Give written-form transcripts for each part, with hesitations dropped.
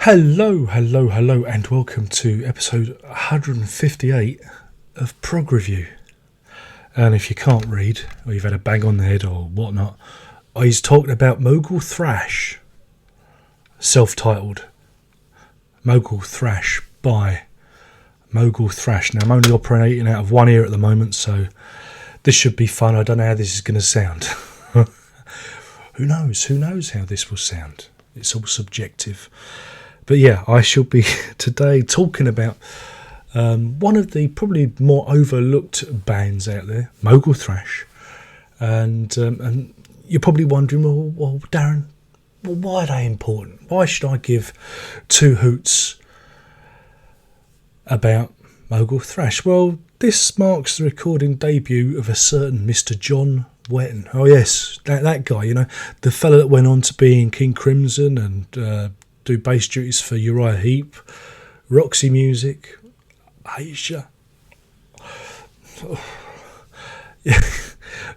Hello, hello, hello, and welcome to episode 158 of Prog Review. And if you can't read, or you've had a bang on the head or whatnot, he's talking about Mogul Thrash, self-titled Mogul Thrash by Mogul Thrash. Now, I'm only operating out of one ear at the moment, so this should be fun. I don't know how this is going to sound. Who knows how this will sound? It's all subjective. But yeah, I shall be today talking about one of the probably more overlooked bands out there, Mogul Thrash. And you're probably wondering, well, Darren, why are they important? Why should I give two hoots about Mogul Thrash? Well, this marks the recording debut of a certain Mr. John Wetton. Oh yes, that guy, you know, the fella that went on to be in King Crimson and do bass duties for Uriah Heep, Roxy Music, Asia.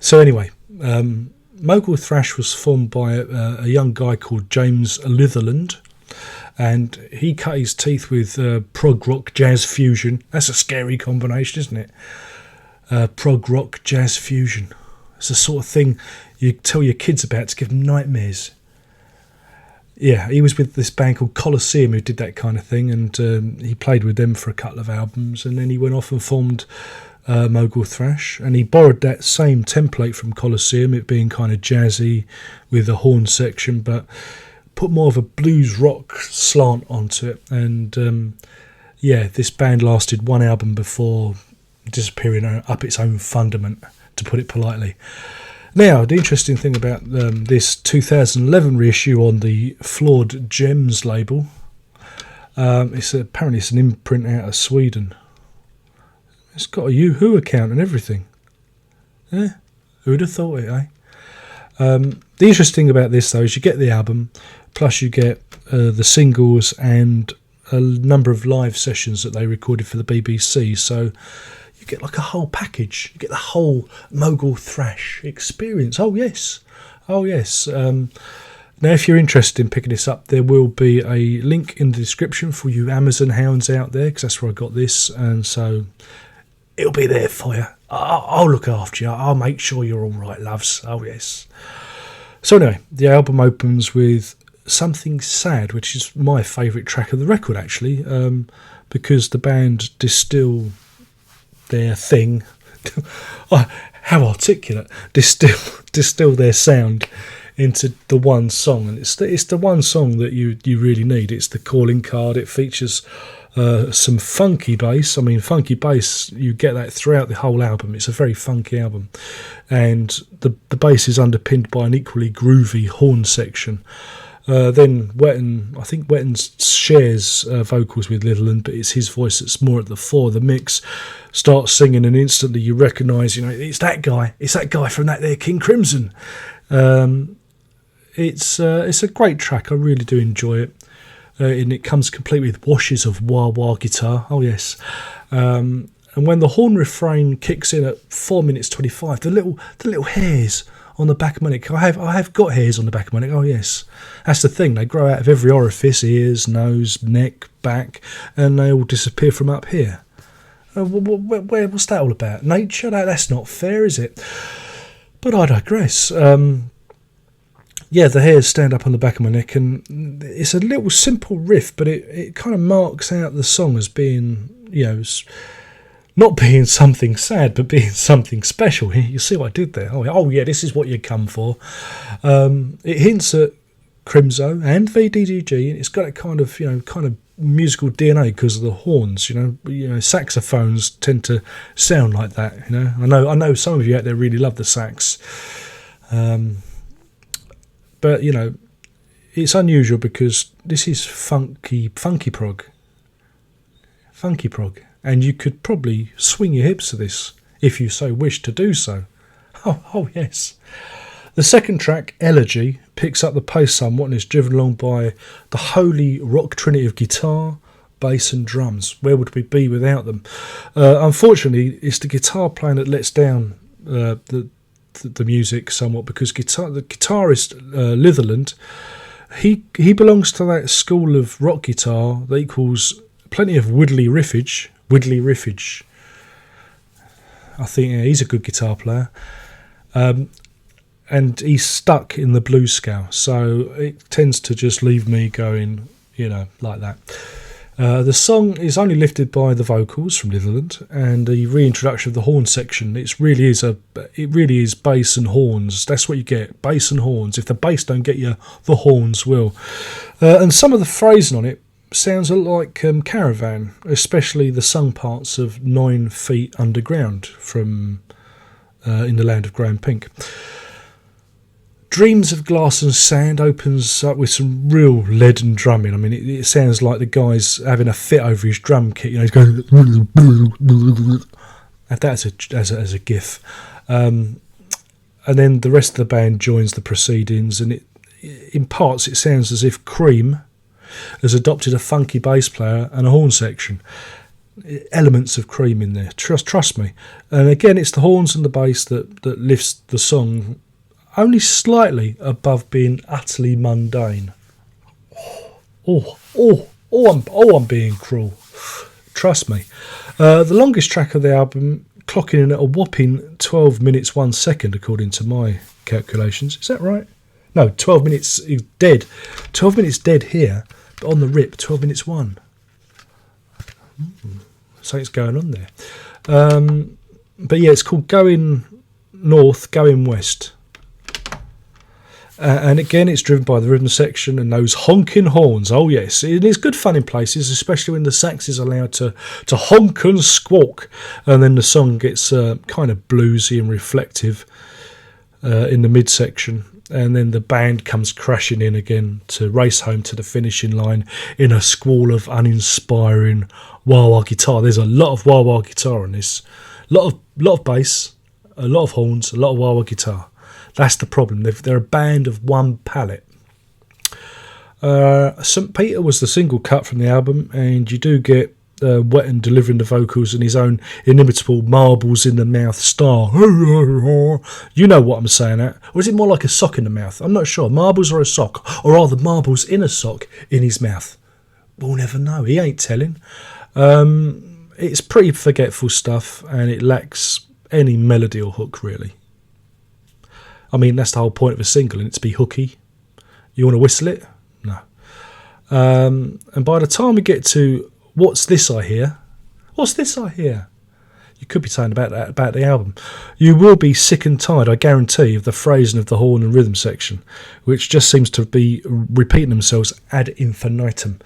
So anyway, Mogul Thrash was formed by a young guy called James Litherland, and he cut his teeth with prog rock jazz fusion. That's a scary combination, isn't it? Prog rock jazz fusion. It's the sort of thing you tell your kids about to give them nightmares. Yeah, he was with this band called Colosseum who did that kind of thing, and he played with them for a couple of albums, and then he went off and formed Mogul Thrash, and he borrowed that same template from Colosseum, it being kind of jazzy with a horn section, but put more of a blues rock slant onto it. And yeah, this band lasted one album before disappearing up its own fundament, to put it politely. Now, the interesting thing about this 2011 reissue on the Flawed Gems label, apparently it's an imprint out of Sweden. It's got a Yahoo account and everything. Yeah, who'd have thought it, eh? The interesting thing about this, though, is you get the album, plus you get the singles and a number of live sessions that they recorded for the BBC, so you get like a whole package. You get the whole Mogul Thrash experience. Oh yes. Now, if you're interested in picking this up, there will be a link in the description for you Amazon hounds out there, because that's where I got this, and so it'll be there for you. I'll look after you. I'll make sure you're all right, loves. Oh yes. So anyway, the album opens with Something Sad, which is my favourite track of the record, actually, because the band distill their thing. How articulate! Distill their sound into the one song, and it's the one song that you really need. It's the calling card. It features some funky bass. I mean, funky bass, you get that throughout the whole album. It's a very funky album, and the bass is underpinned by an equally groovy horn section. Then Wetton, I think Wetton shares vocals with Litherland, but it's his voice that's more at the fore. The mix starts singing, and instantly you recognise, it's that guy. It's that guy from that there King Crimson. It's a great track. I really do enjoy it, and it comes complete with washes of wah-wah guitar. Oh yes. And when the horn refrain kicks in at 4 minutes 25, the little hairs on the back of my neck. I have got hairs on the back of my neck. Oh yes, that's the thing. They grow out of every orifice: ears, nose, neck, back, and they all disappear from up here. What's that all about? Nature? That's not fair, is it? But I digress. Yeah, the hairs stand up on the back of my neck, and it's a little simple riff, but it kind of marks out the song as being, not being something sad, but being something special. You see what I did there? Oh yeah, this is what you come for. It hints at Crimzo and VDGG, and it's got a kind of musical DNA because of the horns. Saxophones tend to sound like that. I know some of you out there really love the sax, but it's unusual because this is funky prog. And you could probably swing your hips to this if you so wish to do so. Oh yes. The second track, Elegy, picks up the pace somewhat and is driven along by the holy rock trinity of guitar, bass and drums. Where would we be without them? Unfortunately, it's the guitar playing that lets down the music somewhat, because the guitarist Litherland He belongs to that school of rock guitar that equals plenty of widdly riffage. I think he's a good guitar player. And he's stuck in the blues scale, so it tends to just leave me going, like that. The song is only lifted by the vocals from Litherland and the reintroduction of the horn section. It really is bass and horns. That's what you get, bass and horns. If the bass don't get you, the horns will. And some of the phrasing on it sounds a lot like Caravan, especially the sung parts of 9 Feet Underground from In the Land of Grey and Pink. Dreams of Glass and Sand opens up with some real leaden drumming. I mean, it sounds like the guy's having a fit over his drum kit. He's going. That's as a gif. And then the rest of the band joins the proceedings, and in parts it sounds as if Cream has adopted a funky bass player and a horn section. Elements of Cream in there. Trust me. And again, it's the horns and the bass that lifts the song only slightly above being utterly mundane. I'm being cruel. Trust me. The longest track of the album, clocking in at a whopping 12 minutes 1 second, according to my calculations. Is that right? No, 12 minutes is dead. 12 minutes dead here, but on the rip, 12 minutes 1. Something's going on there. But yeah, it's called Going North, Going West. And again, it's driven by the rhythm section and those honking horns. Oh yes, it is good fun in places, especially when the sax is allowed to honk and squawk, and then the song gets kind of bluesy and reflective in the midsection, and then the band comes crashing in again to race home to the finishing line in a squall of uninspiring wah-wah guitar. There's a lot of wah-wah guitar on this, lot of bass, a lot of horns, a lot of wah-wah guitar. That's the problem. They're a band of one palette. St. Peter was the single cut from the album, and you do get Wetton delivering the vocals in his own inimitable marbles in the mouth style. You know what I'm saying at. Or is it more like a sock in the mouth? I'm not sure. Marbles or a sock? Or are the marbles in a sock in his mouth? We'll never know. He ain't telling. It's pretty forgetful stuff, and it lacks any melody or hook, really. I mean, that's the whole point of a single, and it's to be hooky. You want to whistle it? No. And by the time we get to What's This I Hear? What's This I Hear? You could be saying about that about the album. You will be sick and tired, I guarantee, of the phrasing of the horn and rhythm section, which just seems to be repeating themselves ad infinitum.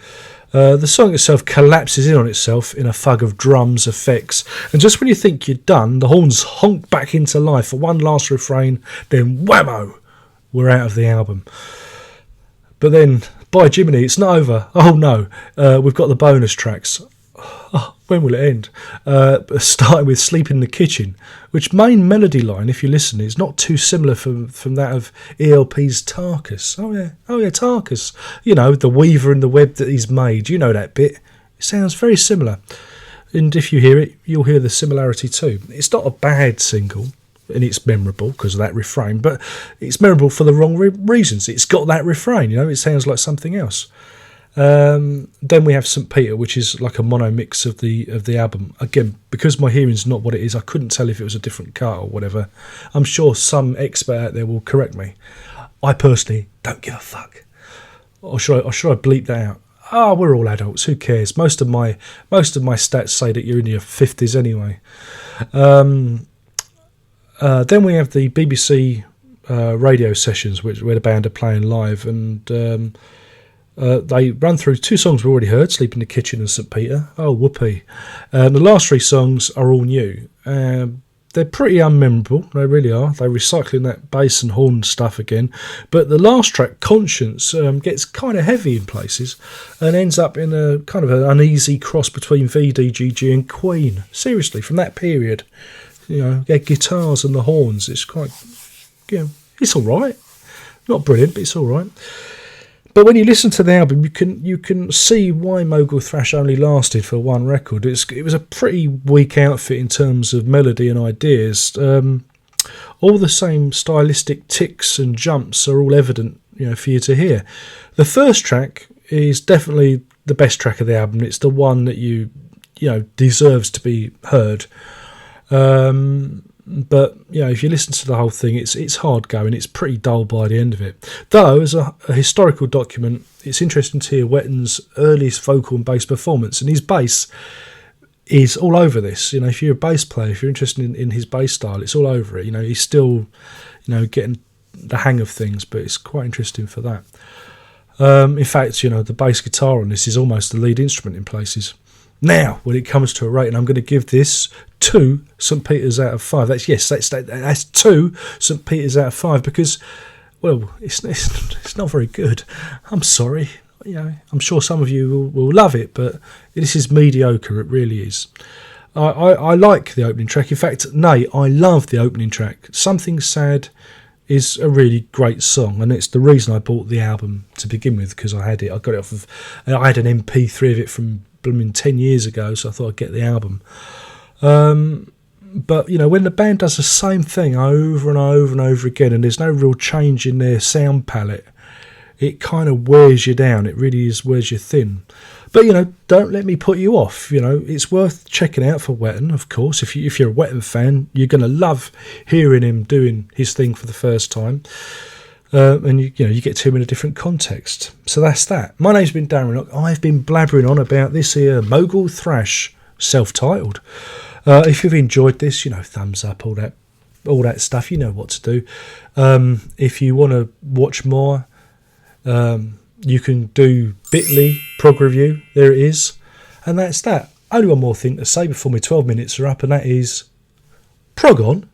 The song itself collapses in on itself in a fug of drums, effects, and just when you think you're done, the horns honk back into life for one last refrain, then whammo, we're out of the album. But then, by Jiminy, it's not over. Oh no, we've got the bonus tracks. Oh, when will it end? Starting with Sleep in the Kitchen, which main melody line, if you listen, is not too similar from that of ELP's Tarkus. Oh yeah, Tarkus. You know, the weaver in the web that he's made. You know that bit. It sounds very similar. And if you hear it, you'll hear the similarity too. It's not a bad single, and it's memorable because of that refrain, but it's memorable for the wrong reasons. It's got that refrain, it sounds like something else. Then we have St. Peter, which is like a mono mix of the album. Again, because my hearing's not what it is, I couldn't tell if it was a different cut or whatever. I'm sure some expert out there will correct me. I personally don't give a fuck. Or should I bleep that out? Ah, we're all adults. Who cares? Most of my stats say that you're in your 50s anyway. Then we have the BBC radio sessions, where the band are playing live, and they run through 2 songs we've already heard, Sleep in the Kitchen and St. Peter. Oh, whoopee. The last 3 songs are all new. They're pretty unmemorable, they really are. They're recycling that bass and horn stuff again. But the last track, Conscience, gets kind of heavy in places and ends up in a kind of an uneasy cross between VDGG and Queen. Seriously, from that period. Their guitars and the horns, it's quite, it's all right. Not brilliant, but it's all right. But when you listen to the album, you can see why Mogul Thrash only lasted for 1 record. It was a pretty weak outfit in terms of melody and ideas. All the same stylistic ticks and jumps are all evident, for you to hear. The first track is definitely the best track of the album. It's the one that deserves to be heard. But if you listen to the whole thing, it's hard going. It's pretty dull by the end of it. Though, as a historical document, it's interesting to hear Wetton's earliest vocal and bass performance, and his bass is all over this. If you're a bass player, if you're interested in his bass style, it's all over it. He's still, getting the hang of things, but it's quite interesting for that. In fact, the bass guitar on this is almost the lead instrument in places. Now, when it comes to a rating, I'm going to give this 2 St. Peters out of 5. That's 2 St. Peters out of 5 because, well, it's not very good. I'm sorry. I'm sure some of you will love it, but this is mediocre. It really is. I like the opening track. In fact, I love the opening track. Something Sad is a really great song, and it's the reason I bought the album to begin with, because I had it. I got it off of. I had an MP3 of it from blooming 10 years ago, so I thought I'd get the album. But when the band does the same thing over and over and over again, and there's no real change in their sound palette, it kind of wears you down. It really wears you thin. But don't let me put you off. It's worth checking out for Wetton, of course. If you're a Wetton fan, you're going to love hearing him doing his thing for the first time. And you get to him in a different context. So that's that. My name's been Darren Rock. I've been blabbering on about this here Mogul Thrash, self-titled. If you've enjoyed this, thumbs up, all that stuff. You know what to do. If you want to watch more, you can do bit.ly prog review. There it is. And that's that. Only one more thing to say before my 12 minutes are up, and that is prog on.